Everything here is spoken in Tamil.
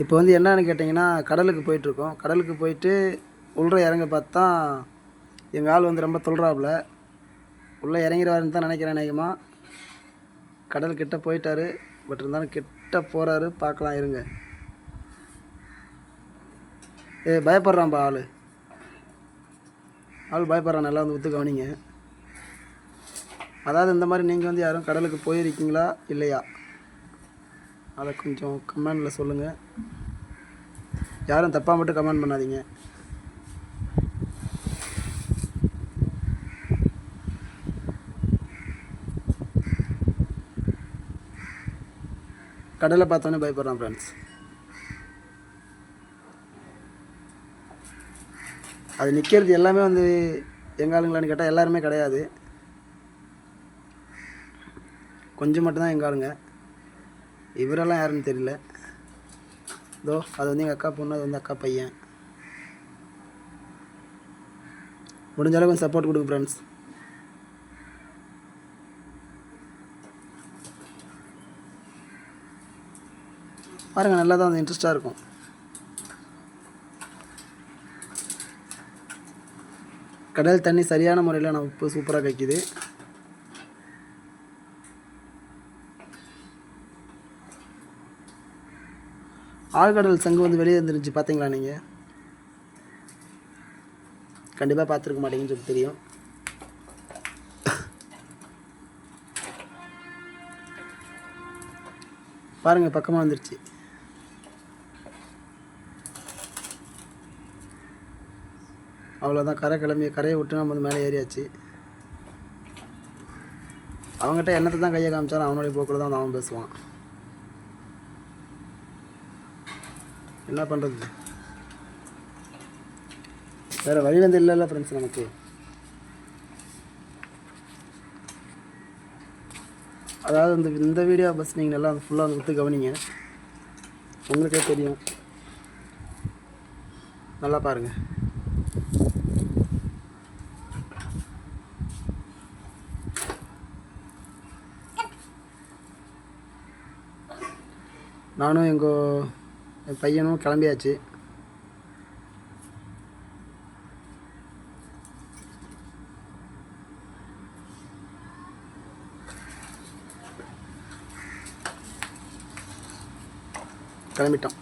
இப்போ வந்து என்னன்னு கேட்டிங்கன்னா, கடலுக்கு போயிட்டுருக்கோம். கடலுக்கு போயிட்டு உள்ள இறங்க பார்த்தா, எங்கள் ஆள் வந்து ரொம்ப துள்ளுறாப்புல. உள்ளே இறங்கிருவாருன்னு தான் நினைக்கிறேன் அநேகமா. கடல் கிட்ட போயிட்டாரு. பட் இருந்தாலும் கிட்ட போகிறாரு. பார்க்கலாம் இருங்க. பயப்படுறான்பா ஆள். ஆள் பயப்படுறான். நல்லா வந்து ஒத்து கவனிங்க. அதாவது இந்த மாதிரி நீங்கள் வந்து யாரும் கடலுக்கு போயிருக்கீங்களா இல்லையா? அதை கொஞ்சம் கமெண்டில் சொல்லுங்கள். யாரும் தப்பாக மட்டும் கமெண்ட் பண்ணாதீங்க. கடலை பார்த்தோன்னே பயப்படுறான் ஃப்ரெண்ட்ஸ். அது நிற்கிறது எல்லாமே வந்து எங்கள் ஆளுங்களான்னு கேட்டால் எல்லாருமே கிடையாது. கொஞ்சம் மட்டும்தான் எங்கள் ஆளுங்க. இவரெல்லாம் யாருன்னு தெரியல. இதோ அது வந்து எங்கள் அக்கா பொண்ணு, அது வந்து அக்கா பையன். முடிஞ்ச அளவுக்கு சப்போர்ட் கொடுங்க ஃப்ரெண்ட்ஸ். பாருங்கள், நல்லா தான் வந்து இன்ட்ரெஸ்ட்டாக இருக்கும். கடல் தண்ணி சரியான முறையில் நான் உப்பு சூப்பராக கைக்குது. ஆழ்கடல் சங்கு வந்து வெளியே இருந்துருந்துச்சு, பார்த்தீங்களா நீங்கள்? கண்டிப்பாக பார்த்துருக்க மாட்டீங்கன்னு சொல்லி தெரியும். பாருங்கள், பக்கமாக வந்துருச்சு. அவ்வளோதான், கரையை விட்டு நம்ம வந்து மேலே ஏறியாச்சு. அவங்ககிட்ட என்னத்தை தான் கையை காமிச்சாலும் அவனுடைய போக்கில் தான் அவன் பேசுவான். என்ன பண்ணுறது, வேறு வழி வந்து இல்லைல்ல ஃப்ரெண்ட்ஸ் நமக்கு. அதாவது இந்த வீடியோ பஸ் நீங்கள் நல்லா ஃபுல்லாக வந்து விட்டு கவனிங்க. உங்களுக்கே தெரியும். நல்லா பாருங்கள். நானும் என் பையனும் கிளம்பியாச்சு. கிளம்பிட்டோம்.